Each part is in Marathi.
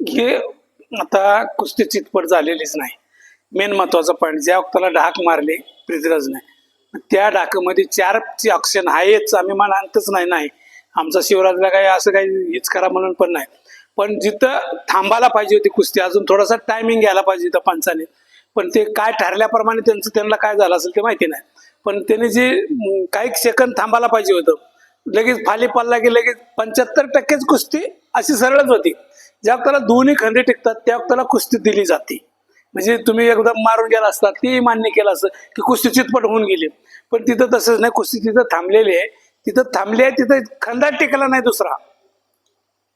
हे आता कुस्ती चितपट झालेलीच नाही. मेन महत्वाचा पॉईंट, ज्या वक्ताला ढाक मारले पृथ्वीराजने त्या ढाकामध्ये 4ची ऑप्शन आहेच. आम्ही म्हणतच नाही आमचा शिवराजला काही असं काही हेच करा म्हणून पण नाही, पण जिथं थांबायला पाहिजे होती कुस्ती अजून थोडासा टायमिंग घ्यायला पाहिजे होतं पंचाने, पण ते काय ठरल्याप्रमाणे त्यांना काय झालं असेल ते माहिती नाही. पण त्याने जे काही सेकंद थांबायला पाहिजे होतं, लगेच फाली पडला की लगेच 75% कुस्ती अशी सरळच होती. ज्या वक्ताला दोन्ही खंदे टिकतात त्या वक्ताला कुस्ती दिली जाते. म्हणजे तुम्ही एकदम मारून गेला असता ते मान्य केलं असतं की कुस्ती चितपट होऊन गेली, पण तिथं तसंच नाही. कुस्ती तिथं थांबलेली आहे, तिथं थांबली आहे, तिथं खंदा टिकला नाही दुसरा,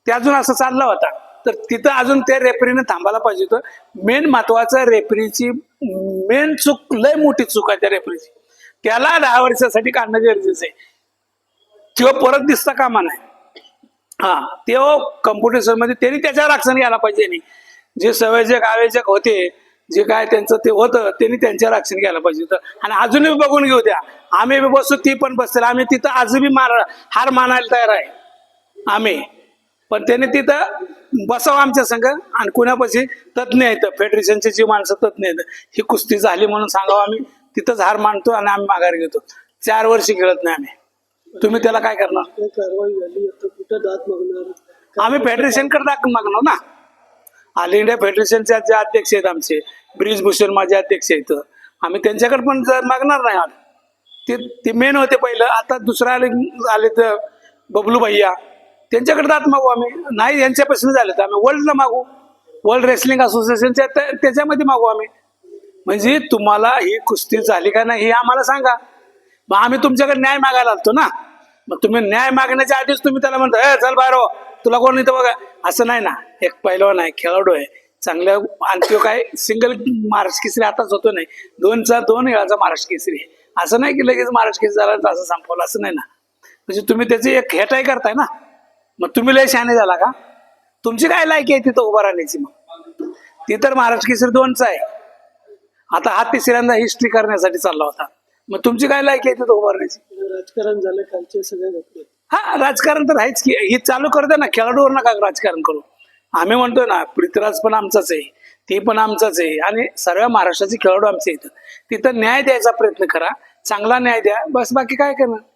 ते अजून असं चालला होता. तर तिथं अजून त्या रेफरीने थांबायला पाहिजे होतं. मेन महत्वाचं रेफरीची मेन चूक, लय मोठी चूक आहे त्या रेफरीची. त्याला 10 वर्षासाठी काढणं गरजेचं आहे. किंवा परत दिसता कामा नाही. हा, तेव्हा कॉम्पिटिशन मध्ये त्यांनी त्याच्यावर ऍक्शन घ्यायला पाहिजे. नाही जे संयोजक आयोजक होते, जे काय त्यांचं ते होतं, त्यांनी त्यांच्यावर ऍक्शन घ्यायला पाहिजे होतं. आणि अजूनही बघून घेऊ द्या, आम्ही बसू ती पण बसतील, आम्ही तिथं आजही हार मानायला तयार आहे आम्ही. पण त्यांनी तिथं बसावं आमच्या संघ, आणि कुणापाशी तज्ञ आहेत, फेडरेशनचे जी माणसं तज्ञ आहेत, ही कुस्ती झाली म्हणून सांगावं आम्ही तिथंच हार मानतो आणि आम्ही माघार घेतो. 4 वर्ष खेळत नाही आम्ही. तुम्ही त्याला काय करणार? कारवाई झाली आता कुठं दाद मागणार? आम्ही फेडरेशनकडे दाद मागणार ना. ऑल इंडिया फेडरेशनचे जे अध्यक्ष आहेत आमचे, ब्रिजभूषण माझे अध्यक्ष आहेत, आम्ही त्यांच्याकडे पण मागणार नाही. ते मेन होते पहिलं, आता दुसरा आले तर बबलू भैया, त्यांच्याकडे दाद मागू आम्ही. नाही यांच्यापासून झाले तर आम्ही वर्ल्डला मागू, वर्ल्ड रेसलिंग असोसिएशनच्या त्याच्यामध्ये मागू आम्ही. म्हणजे तुम्हाला ही कुस्ती झाली का नाही हे आम्हाला सांगा, मग आम्ही तुमच्याकडे न्याय मागायला आलतो ना. मग तुम्ही न्याय मागण्याच्या आधीच तुम्ही त्याला म्हणता हे चल बाहेर हो, तुला कोण इथं बघा, असं नाही ना. एक पैलवान आहे, खेळाडू आहे चांगल्या, आणि तो काय सिंगल महाराष्ट्र केसरी आताच होतो नाही, 2 वेळाचा महाराष्ट्र केसरी आहे. असं नाही की लगेच महाराष्ट्र केसरी झाला असं संपवलं, असं नाही ना. म्हणजे तुम्ही त्याची एक हेटाई करताय ना. मग तुम्ही लय शहाणे झाला का? तुमची काय लायकी आहे तिथं उभा राहण्याची? मग ती तर महाराष्ट्र केसरी 2चा आहे, आता हा 3ऱ्यांदा हिस्ट्री करण्यासाठी चालला होता. मग तुमची काय लायकी आहे तिथं उभा राहण्याची? राजकारण झालं कालचे सगळे घटना. हा, राजकारण तर आहेच की. हे चालू कर दे ना, खेळाडूवर नका राजकारण करू. आम्ही म्हणतोय ना, पृथ्वीराज पण आमचाच आहे, ते पण आमचाच आहे, आणि सर्व महाराष्ट्राचे खेळाडू आमचे आहेत. तिथं न्याय द्यायचा प्रयत्न करा, चांगला न्याय द्या, बस. बाकी काय करणार?